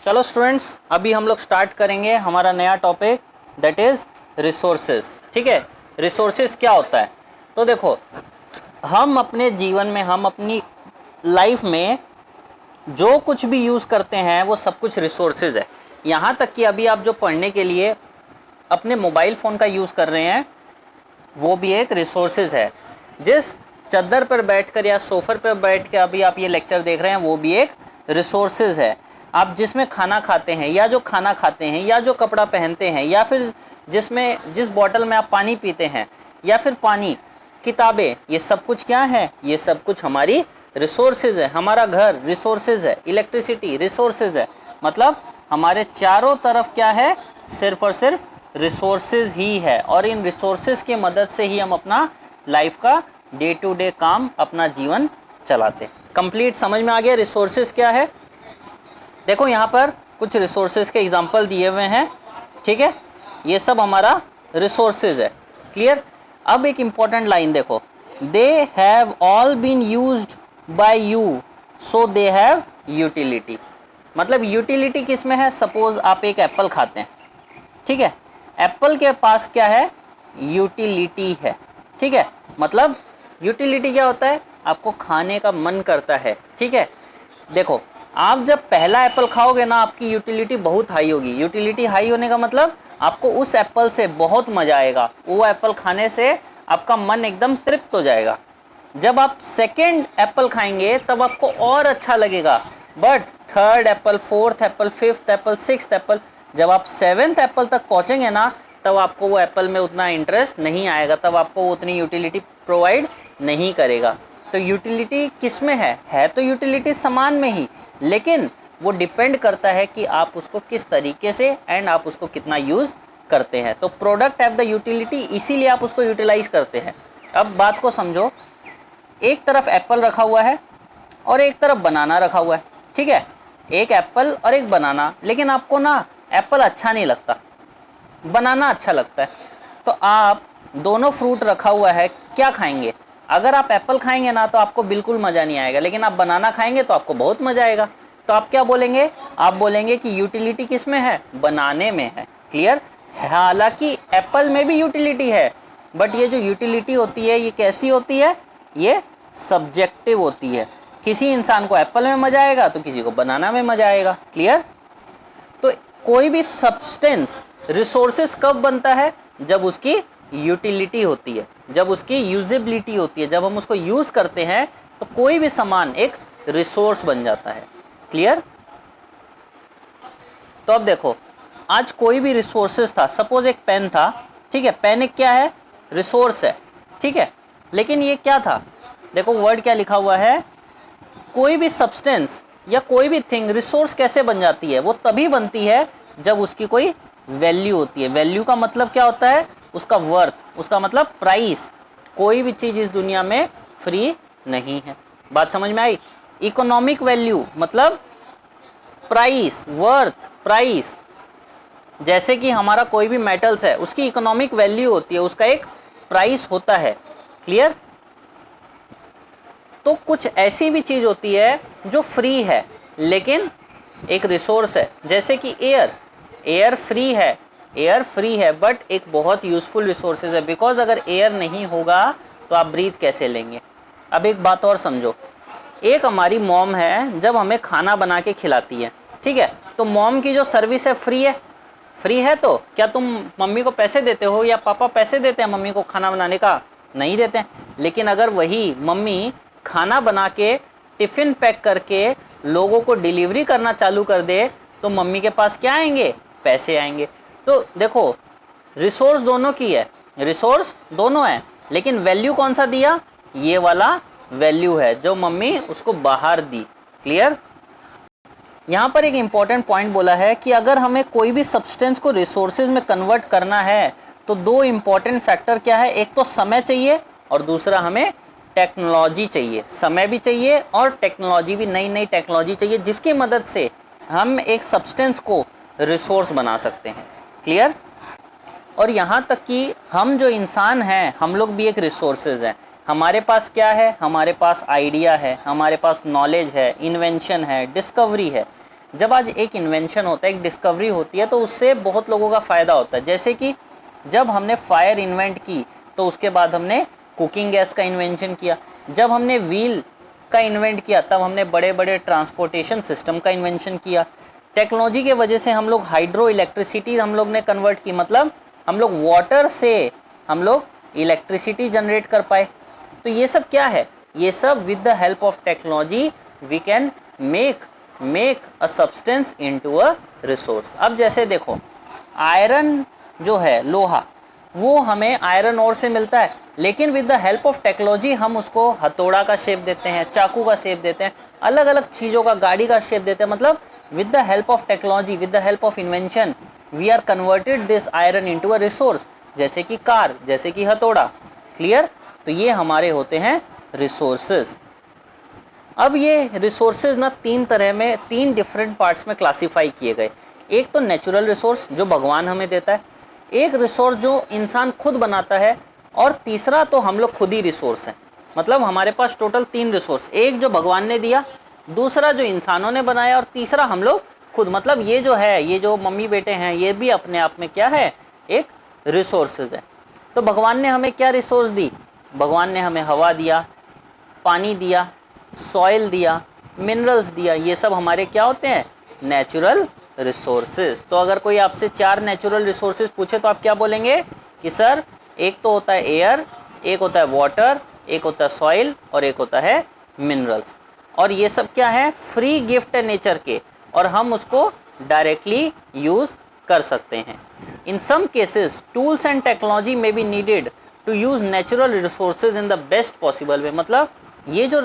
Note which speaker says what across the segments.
Speaker 1: चलो स्टूडेंट्स, अभी हम लोग स्टार्ट करेंगे हमारा नया टॉपिक, दैट इज़ रिसोर्सेज। ठीक है, रिसोर्सेज क्या होता है? तो देखो, हम अपने जीवन में, हम अपनी लाइफ में जो कुछ भी यूज़ करते हैं वो सब कुछ रिसोर्सेज है। यहाँ तक कि अभी आप जो पढ़ने के लिए अपने मोबाइल फ़ोन का यूज़ कर रहे हैं वो भी एक रिसोर्सेज है। जिस चद्दर पर बैठकर या सोफर पर बैठ के अभी आप ये लेक्चर देख रहे हैं वो भी एक रिसोर्सेज है। आप जिसमें खाना खाते हैं या जो खाना खाते हैं या जो कपड़ा पहनते हैं या फिर जिस बॉटल में आप पानी पीते हैं या फिर पानी, किताबें, ये सब कुछ क्या है? ये सब कुछ हमारी रिसोर्सेज है। हमारा घर रिसोर्सेज है, इलेक्ट्रिसिटी रिसोर्सेज है। मतलब हमारे चारों तरफ क्या है? सिर्फ और सिर्फ रिसोर्सेज ही है, और इन रिसोर्सेज की मदद से ही हम अपना लाइफ का डे टू डे काम, अपना जीवन चलाते हैं। कंप्लीट समझ में आ गया रिसोर्सेज क्या है? देखो यहाँ पर कुछ रिसोर्सेज के एग्जांपल दिए हुए हैं। ठीक है, ये सब हमारा रिसोर्सेज है। क्लियर? अब एक इम्पॉर्टेंट लाइन देखो, they have all been used by you so they have utility. मतलब यूटिलिटी किस में है? सपोज आप एक एप्पल खाते हैं, ठीक है, एप्पल के पास क्या है? यूटिलिटी है। ठीक है, मतलब यूटिलिटी क्या होता है? आपको खाने का मन करता है। ठीक है, देखो आप जब पहला एप्पल खाओगे ना, आपकी यूटिलिटी बहुत हाई होगी। यूटिलिटी हाई होने का मतलब आपको उस एप्पल से बहुत मज़ा आएगा, वो एप्पल खाने से आपका मन एकदम तृप्त हो जाएगा। जब आप सेकेंड एप्पल खाएंगे तब आपको और अच्छा लगेगा, but third Apple, fourth Apple, fifth Apple, sixth Apple, जब आप सेवेंथ एप्पल तक पहुंचेंगे ना, तब आपको वो एप्पल में उतना इंटरेस्ट नहीं आएगा, तब आपको वो उतनी यूटिलिटी प्रोवाइड नहीं करेगा। तो यूटिलिटी किस में है तो यूटिलिटी सामान में ही, लेकिन वो डिपेंड करता है कि आप उसको किस तरीके से एंड आप उसको कितना यूज़ करते हैं। तो प्रोडक्ट हैव द यूटिलिटी, इसीलिए आप उसको यूटिलाइज करते हैं। अब बात को समझो, एक तरफ एप्पल रखा हुआ है और एक तरफ बनाना रखा हुआ है। ठीक है, एक एप्पल और एक बनाना, लेकिन आपको ना एप्पल अच्छा नहीं लगता, बनाना अच्छा लगता है। तो आप दोनों फ्रूट रखा हुआ है, क्या खाएंगे? अगर आप एप्पल खाएंगे ना तो आपको बिल्कुल मज़ा नहीं आएगा, लेकिन आप बनाना खाएंगे तो आपको बहुत मज़ा आएगा। तो आप क्या बोलेंगे? आप बोलेंगे कि यूटिलिटी किस में है? बनाने में है। क्लियर? हालांकि एप्पल में भी यूटिलिटी है, बट ये जो यूटिलिटी होती है ये कैसी होती है? ये सब्जेक्टिव होती है। किसी इंसान को एप्पल में मज़ा आएगा तो किसी को बनाना में मज़ा आएगा। क्लियर? तो कोई भी सब्सटेंस रिसोर्सेस कब बनता है? जब उसकी यूटिलिटी होती है, जब उसकी यूजेबिलिटी होती है, जब हम उसको यूज़ करते हैं तो कोई भी सामान एक रिसोर्स बन जाता है। क्लियर? तो अब देखो, आज कोई भी रिसोर्सेस था, सपोज एक पेन था, ठीक है, पेन एक क्या है? रिसोर्स है। ठीक है, लेकिन ये क्या था? देखो वर्ड क्या लिखा हुआ है, कोई भी सब्सटेंस या कोई भी थिंग रिसोर्स कैसे बन जाती है? वो तभी बनती है जब उसकी कोई वैल्यू होती है। वैल्यू का मतलब क्या होता है? उसका वर्थ, उसका मतलब प्राइस। कोई भी चीज़ इस दुनिया में फ्री नहीं है। बात समझ में आई? इकोनॉमिक वैल्यू मतलब प्राइस, वर्थ, प्राइस। जैसे कि हमारा कोई भी मेटल्स है, उसकी इकोनॉमिक वैल्यू होती है, उसका एक प्राइस होता है। क्लियर? तो कुछ ऐसी भी चीज़ होती है जो फ्री है लेकिन एक रिसोर्स है, जैसे कि एयर। एयर फ्री है, एयर फ्री है, बट एक बहुत यूज़फुल रिसोर्सेज है, बिकॉज अगर एयर नहीं होगा तो आप ब्रीथ कैसे लेंगे? अब एक बात और समझो, एक हमारी मॉम है, जब हमें खाना बना के खिलाती है, ठीक है, तो मॉम की जो सर्विस है फ्री है। फ्री है तो क्या तुम मम्मी को पैसे देते हो या पापा पैसे देते हैं मम्मी को खाना बनाने का? नहीं देते हैं। लेकिन अगर वही मम्मी खाना बना के टिफ़िन पैक करके लोगों को डिलीवरी करना चालू कर दे तो मम्मी के पास क्या आएंगे? पैसे आएंगे। तो देखो, रिसोर्स दोनों की है, रिसोर्स दोनों है, लेकिन वैल्यू कौन सा दिया? ये वाला वैल्यू है जो मम्मी उसको बाहर दी। क्लियर? यहाँ पर एक इम्पॉर्टेंट पॉइंट बोला है कि अगर हमें कोई भी सब्सटेंस को रिसोर्सेज में कन्वर्ट करना है तो दो इम्पॉर्टेंट फैक्टर क्या है? एक तो समय चाहिए और दूसरा हमें टेक्नोलॉजी चाहिए। समय भी चाहिए और टेक्नोलॉजी भी, नई नई टेक्नोलॉजी चाहिए जिसकी मदद से हम एक सब्सटेंस को रिसोर्स बना सकते हैं। क्लियर? और यहाँ तक कि हम जो इंसान हैं, हम लोग भी एक रिसोर्सेज हैं। हमारे पास क्या है? हमारे पास आइडिया है, हमारे पास नॉलेज है, इन्वेंशन है, डिस्कवरी है। जब आज एक इन्वेंशन होता है, एक डिस्कवरी होती है, तो उससे बहुत लोगों का फ़ायदा होता है। जैसे कि जब हमने फायर इन्वेंट की तो उसके बाद हमने कुकिंग गैस का इन्वेंशन किया। जब हमने व्हील का इन्वेंट किया तब हमने बड़े बड़े ट्रांसपोर्टेशन सिस्टम का इन्वेंशन किया। टेक्नोलॉजी के वजह से हम लोग हाइड्रो इलेक्ट्रिसिटी हम लोग ने कन्वर्ट की, मतलब हम लोग वाटर से हम लोग इलेक्ट्रिसिटी जनरेट कर पाए। तो ये सब क्या है, ये सब with the help of technology we can make a substance into a resource. अब जैसे देखो आयरन जो है, लोहा, वो हमें आयरन ओर से मिलता है, लेकिन with the help of technology हम उसको हथौड़ा का शेप देते हैं, चाकू का शेप देते हैं, अलग अलग चीज़ों का, गाड़ी का शेप देते हैं। मतलब with the help of technology, with the help of invention we are converted this iron into a resource, जैसे कि कार, जैसे कि हथौड़ा। क्लियर? तो ये हमारे होते हैं रिसोर्सेज। अब ये रिसोर्सेज ना तीन तरह में, तीन डिफरेंट पार्ट्स में क्लासीफाई किए गए। एक तो नेचुरल रिसोर्स जो भगवान हमें देता है, एक रिसोर्स जो इंसान खुद बनाता है, और तीसरा तो हम लोग खुद ही रिसोर्स हैं। मतलब हमारे पास टोटल तीन रिसोर्स, एक जो भगवान ने दिया, दूसरा जो इंसानों ने बनाया, और तीसरा हम लोग खुद। मतलब ये जो है, ये जो मम्मी बेटे हैं, ये भी अपने आप में क्या है, एक रिसोर्सेज है। तो भगवान ने हमें क्या रिसोर्स दी? भगवान ने हमें हवा दिया, पानी दिया, सॉइल दिया, मिनरल्स दिया। ये सब हमारे क्या होते हैं? Natural resources. तो अगर कोई आपसे चार नेचुरल रिसोर्सेज पूछे तो आप क्या बोलेंगे कि सर एक तो होता है एयर, एक होता है वाटर, एक होता है सॉइल, और एक होता है मिनरल्स। और ये सब क्या है? फ्री गिफ्ट है नेचर के, और हम उसको डायरेक्टली यूज़ कर सकते हैं। In some cases tools and technology में be needed to use natural resources in the best possible way. मतलब ये जो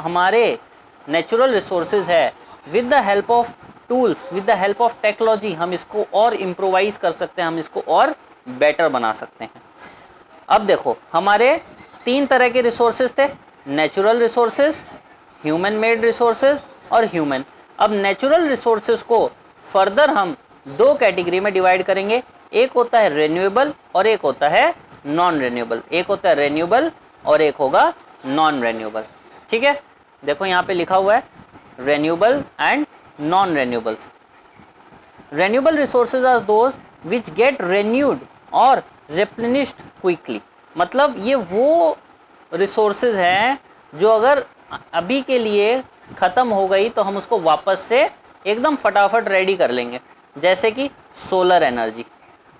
Speaker 1: हमारे नेचुरल रिसोर्सेज है, with the help of tools, with the help of technology हम इसको और इम्प्रोवाइज कर सकते हैं, हम इसको और बेटर बना सकते हैं। अब देखो हमारे तीन तरह के रिसोर्सेज थे, natural resources, human made resources और ह्यूमन। अब नेचुरल रिसोर्सेज को फर्दर हम दो कैटेगरी में डिवाइड करेंगे। एक होता है रेन्यूएबल और एक होता है नॉन रेन्यूएबल। एक होता है रेन्यूएबल और एक होगा नॉन रेन्यूएबल। ठीक है, देखो यहाँ पे लिखा हुआ है renewable and non renewables. Renewable resources are those which get renewed और रिप्लेनिश्ड क्विकली। मतलब ये वो रिसोर्सेज हैं जो अगर अभी के लिए ख़त्म हो गई तो हम उसको वापस से एकदम फटाफट रेडी कर लेंगे। जैसे कि सोलर एनर्जी,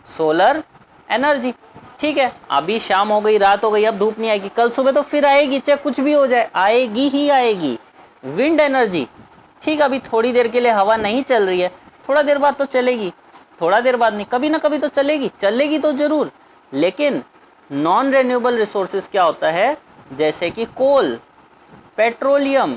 Speaker 1: सोलर एनर्जी, ठीक है, अभी शाम हो गई, रात हो गई, अब धूप नहीं आएगी, कल सुबह तो फिर आएगी, चाहे कुछ भी हो जाए, आएगी ही आएगी। विंड एनर्जी, ठीक, अभी थोड़ी देर के लिए हवा नहीं चल रही है, थोड़ा देर बाद तो चलेगी, थोड़ा देर बाद नहीं, कभी ना कभी तो चलेगी, चलेगी तो ज़रूर। लेकिन नॉन रेन्यूएबल रिसोर्सेज क्या होता है? जैसे कि कोल, पेट्रोलियम,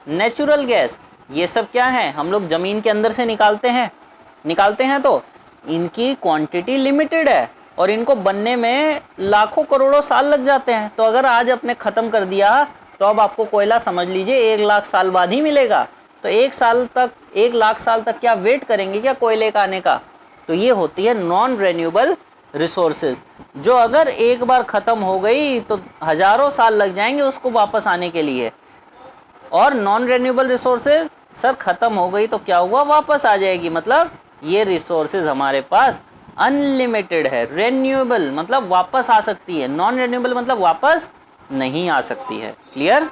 Speaker 1: नेचुरल गैस, ये सब क्या है? हम लोग ज़मीन के अंदर से निकालते हैं तो इनकी क्वांटिटी लिमिटेड है और इनको बनने में लाखों करोड़ों साल लग जाते हैं। तो अगर आज आपने ख़त्म कर दिया तो अब आपको कोयला समझ लीजिए 1 लाख साल बाद ही मिलेगा। तो 1 लाख साल तक क्या वेट करेंगे क्या कोयले का आने का? तो ये होती है नॉन रेन्यूएबल रिसोर्सेज, जो अगर एक बार ख़त्म हो गई तो हज़ारों साल लग जाएंगे उसको वापस आने के लिए। और नॉन रेन्यूएबल रिसोर्सेज सर ख़त्म हो गई तो क्या हुआ? वापस आ जाएगी। मतलब ये रिसोर्सेज हमारे पास अनलिमिटेड है। रेन्यूएबल मतलब वापस आ सकती है, नॉन रेन्यूएबल मतलब वापस नहीं आ सकती है। क्लियर?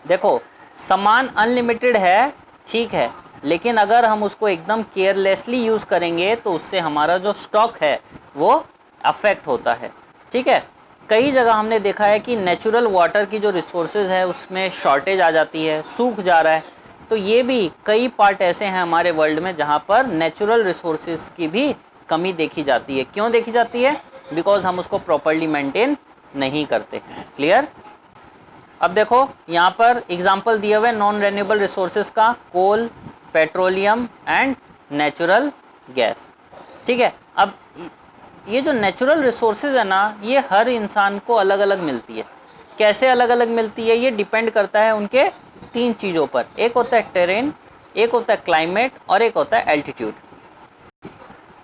Speaker 1: देखो सामान अनलिमिटेड है, ठीक है, लेकिन अगर हम उसको एकदम केयरलेसली यूज़ करेंगे तो उससे हमारा जो स्टॉक है वो अफेक्ट होता है। ठीक है, कई जगह हमने देखा है कि नेचुरल वाटर की जो रिसोर्सेज है उसमें शॉर्टेज आ जाती है, सूख जा रहा है। तो ये भी कई पार्ट ऐसे हैं हमारे वर्ल्ड में जहाँ पर नेचुरल रिसोर्सेज की भी कमी देखी जाती है। क्यों देखी जाती है? बिकॉज हम उसको प्रॉपर्ली मेंटेन नहीं करते हैं। क्लियर? अब देखो यहाँ पर एग्जांपल दिए हुए नॉन रेन्यूएबल रिसोर्सेज का, कोल, पेट्रोलियम एंड नेचुरल गैस। ठीक है, अब ये जो नेचुरल रिसोर्सेज है ना, ये हर इंसान को अलग अलग मिलती है। कैसे अलग अलग मिलती है? ये डिपेंड करता है उनके 3 चीज़ों पर। एक होता है टेरेन, एक होता है क्लाइमेट और एक होता है एल्टीट्यूड।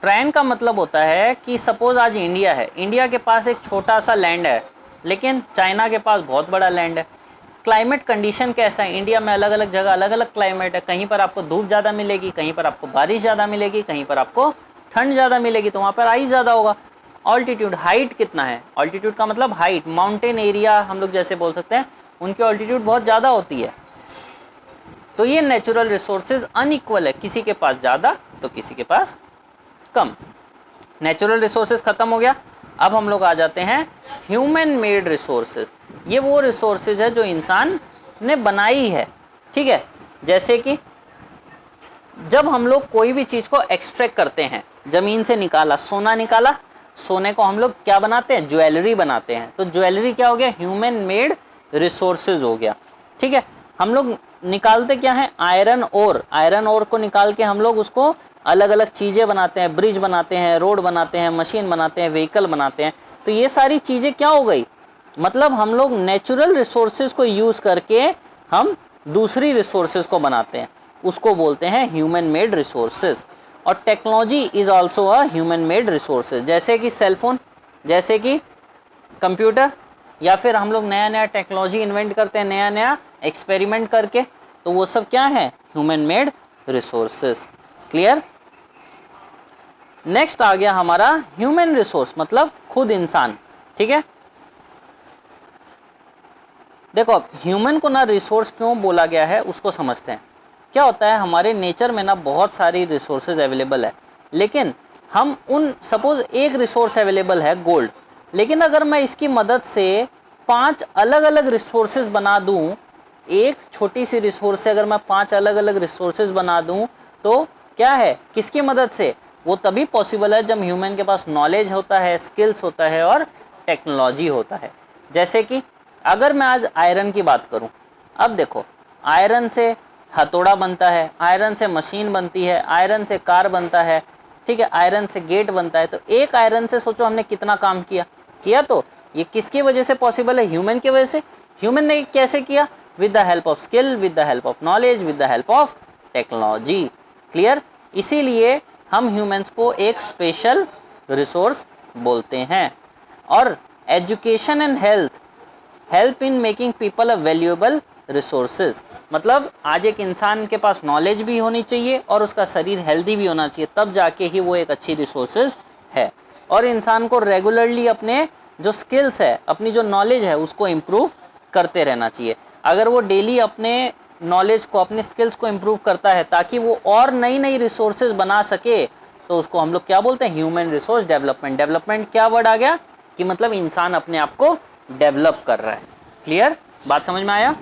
Speaker 1: टेरेन का मतलब होता है कि सपोज आज इंडिया है, इंडिया के पास एक छोटा सा लैंड है, लेकिन चाइना के पास बहुत बड़ा लैंड है। क्लाइमेट कंडीशन कैसा है, इंडिया में अलग अलग जगह अलग अलग क्लाइमेट है, कहीं पर आपको धूप ज़्यादा मिलेगी, कहीं पर आपको बारिश ज़्यादा मिलेगी, कहीं पर आपको ठंड ज़्यादा मिलेगी, तो वहाँ पर आइस ज़्यादा होगा। ऑल्टीट्यूड, हाइट कितना है, ऑल्टीट्यूड का मतलब हाइट, माउंटेन एरिया हम लोग जैसे बोल सकते हैं, उनकी ऑल्टीट्यूड बहुत ज़्यादा होती है। तो ये नेचुरल रिसोर्सेज अनइक्वल है, किसी के पास ज़्यादा तो किसी के पास कम। नेचुरल रिसोर्सेज खत्म हो गया, अब हम लोग आ जाते हैं ह्यूमन मेड रिसोर्सेज। ये वो रिसोर्सेज है जो इंसान ने बनाई है, ठीक है। जैसे कि जब हम लोग कोई भी चीज़ को एक्सट्रैक्ट करते हैं, ज़मीन से निकाला, सोना निकाला, सोने को हम लोग क्या बनाते हैं, ज्वेलरी बनाते हैं, तो ज्वेलरी क्या हो गया, ह्यूमन मेड रिसोर्सेज हो गया, ठीक है। हम लोग निकालते क्या है, आयरन ओर, आयरन ओर को निकाल के हम लोग उसको अलग अलग चीज़ें बनाते हैं, ब्रिज बनाते हैं, रोड बनाते हैं, मशीन बनाते हैं, व्हीकल बनाते हैं। तो ये सारी चीज़ें क्या हो गई, मतलब हम लोग नेचुरल रिसोर्सेज को यूज़ करके हम दूसरी रिसोर्सेज को बनाते हैं, उसको बोलते हैं ह्यूमन मेड रिसोर्सेज। और technology is also a human made resources, जैसे कि सेलफोन, जैसे कि कंप्यूटर, या फिर हम लोग नया नया टेक्नोलॉजी इन्वेंट करते हैं, नया नया एक्सपेरिमेंट करके, तो वो सब क्या है, human made resources. Clear. Next आ गया हमारा ह्यूमन रिसोर्स, मतलब खुद इंसान, ठीक है। देखो ह्यूमन को ना रिसोर्स क्यों बोला गया है उसको समझते हैं। क्या होता है, हमारे नेचर में ना बहुत सारी रिसोर्सेज अवेलेबल है, लेकिन हम उन, सपोज एक रिसोर्स अवेलेबल है गोल्ड, लेकिन अगर मैं इसकी मदद से 5 अलग अलग रिसोर्सेज बना दूं, एक छोटी सी रिसोर्स से अगर मैं 5 अलग अलग रिसोर्सेज बना दूं, तो क्या है, किसकी मदद से, वो तभी पॉसिबल है जब ह्यूमन के पास नॉलेज होता है, स्किल्स होता है और टेक्नोलॉजी होता है। जैसे कि अगर मैं आज आयरन की बात करूं, अब देखो आयरन से हथौड़ा बनता है, आयरन से मशीन बनती है, आयरन से कार बनता है, ठीक है, आयरन से गेट बनता है। तो एक आयरन से सोचो हमने कितना काम किया, तो ये किसकी वजह से पॉसिबल है, ह्यूमन की वजह से। ह्यूमन ने कैसे किया, with the help of skill, with the help of knowledge, with the help of technology. Clear. इसीलिए हम ह्यूमंस को एक स्पेशल रिसोर्स बोलते हैं। और education and help in making people a valuable resources, मतलब आज एक इंसान के पास नॉलेज भी होनी चाहिए और उसका शरीर हेल्दी भी होना चाहिए, तब जाके ही वो एक अच्छी रिसोर्सेज है। और इंसान को रेगुलरली अपने जो स्किल्स है, अपनी जो नॉलेज है, उसको इम्प्रूव करते रहना चाहिए। अगर वो डेली अपने नॉलेज को, अपने स्किल्स को इम्प्रूव करता है ताकि वो और नई नई रिसोर्सेज बना सके, तो उसको हम लोग क्या बोलते हैं, ह्यूमन रिसोर्स डेवलपमेंट। डेवलपमेंट क्या वर्ड आ गया, कि मतलब इंसान अपने आप को डेवलप कर रहा है। क्लियर, बात समझ में आया।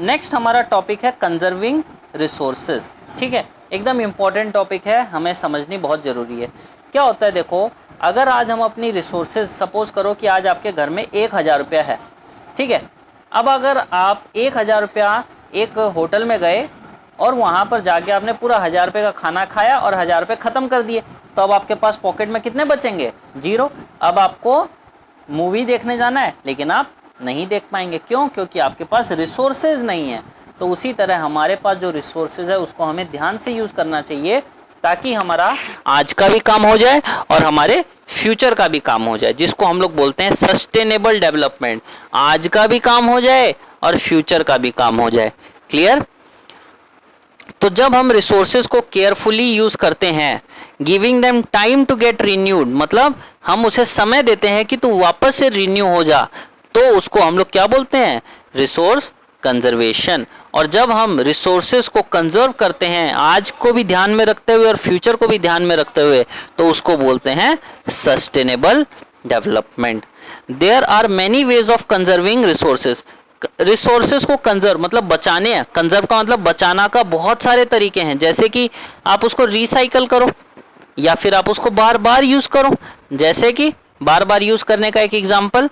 Speaker 1: नेक्स्ट हमारा टॉपिक है कंजर्विंग रिसोर्सेज, ठीक है, एकदम इम्पॉर्टेंट टॉपिक है, हमें समझनी बहुत ज़रूरी है। क्या होता है, देखो अगर आज हम अपनी रिसोर्सेज, सपोज करो कि आज आपके घर में 1000 रुपया है, ठीक है। अब अगर आप 1000 रुपया एक होटल में गए और वहाँ पर जाके आपने पूरा 1000 रुपये का खाना खाया और 1000 रुपये ख़त्म कर दिए, तो अब आपके पास पॉकेट में कितने बचेंगे, 0। अब आपको मूवी देखने जाना है लेकिन आप नहीं देख पाएंगे, क्यों, क्योंकि आपके पास रिसोर्सेज नहीं है। तो उसी तरह हमारे पास जो रिसोर्सेज है उसको हमें ध्यान से यूज़ करना चाहिए, ताकि हमारा आज का भी काम हो जाए और हमारे फ्यूचर का भी काम हो जाए, जिसको हम लोग बोलते हैं सस्टेनेबल डेवलपमेंट। आज का भी काम हो जाए और फ्यूचर का भी काम हो जाए। क्लियर। तो जब हम रिसोर्सेज को केयरफुली यूज़ करते हैं, giving them time to get renewed, मतलब हम उसे समय देते हैं कि तू वापस से रिन्यू हो जा, तो उसको हम लोग क्या बोलते हैं, रिसोर्स कंजर्वेशन। और जब हम रिसोर्सेज को कंजर्व करते हैं, आज को भी ध्यान में रखते हुए और फ्यूचर को भी ध्यान में रखते हुए, तो उसको बोलते हैं sustainable development. There are many ways of conserving resources. Resources को कंजर्व मतलब बचाने हैं, कंजर्व का मतलब बचाना का बहुत सारे तरीके हैं, जैसे कि आप उसको रिसाइकल करो या फिर आप उसको बार बार यूज़ करो। जैसे कि बार बार यूज़ करने का एक एग्जांपल,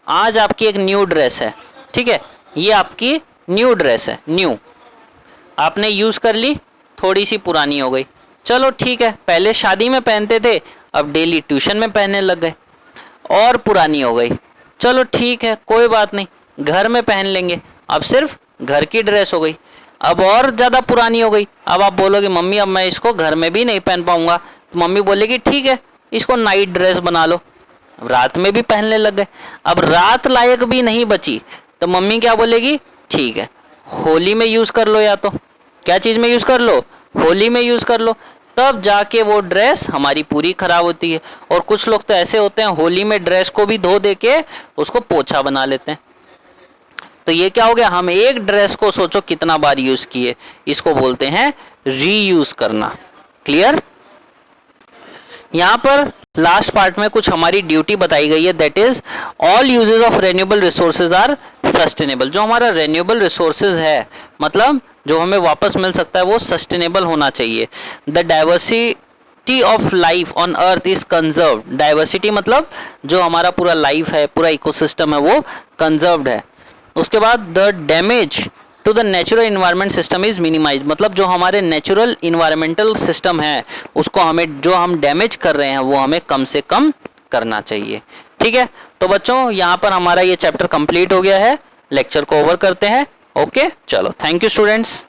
Speaker 1: आज आपकी एक न्यू ड्रेस है, ठीक है, ये आपकी न्यू ड्रेस है, न्यू आपने यूज़ कर ली, थोड़ी सी पुरानी हो गई, चलो ठीक है, पहले शादी में पहनते थे, अब डेली ट्यूशन में पहनने लग गए, और पुरानी हो गई, चलो ठीक है कोई बात नहीं, घर में पहन लेंगे, अब सिर्फ घर की ड्रेस हो गई। अब और ज़्यादा पुरानी हो गई, अब आप बोलोगे मम्मी अब मैं इसको घर में भी नहीं पहन पाऊँगा, तो मम्मी बोलेगी ठीक है इसको नाइट ड्रेस बना लो, रात में भी पहनने लग गए। अब रात लायक भी नहीं बची, तो मम्मी क्या बोलेगी, ठीक है होली में यूज़ कर लो, या तो क्या चीज़ में यूज़ कर लो, होली में यूज़ कर लो, तब जाके वो ड्रेस हमारी पूरी खराब होती है। और कुछ लोग तो ऐसे होते हैं होली में ड्रेस को भी धो दे के उसको पोछा बना लेते हैं। तो ये क्या हो गया, हम एक ड्रेस को सोचो कितना बार यूज किए, इसको बोलते हैं रीयूज करना। क्लियर? यहां पर लास्ट पार्ट में कुछ हमारी ड्यूटी बताई गई है, that is all uses of renewable resources are sustainable. जो हमारा रेन्यूएबल रिसोर्सेज है, मतलब जो हमें वापस मिल सकता है, वो सस्टेनेबल होना चाहिए। The diversity of life on earth is conserved. Diversity मतलब जो हमारा पूरा लाइफ है, पूरा इकोसिस्टम है, वो कंजर्व्ड है। उसके बाद the damage to the natural environment system is minimise, मतलब जो हमारे नेचुरल इन्वायरमेंटल सिस्टम है उसको हमें, जो हम डैमेज कर रहे हैं वो हमें कम से कम करना चाहिए। ठीक है, तो बच्चों यहाँ पर हमारा ये चैप्टर कंप्लीट हो गया है, लेक्चर को ओवर करते हैं। ओके, चलो, थैंक यू स्टूडेंट्स।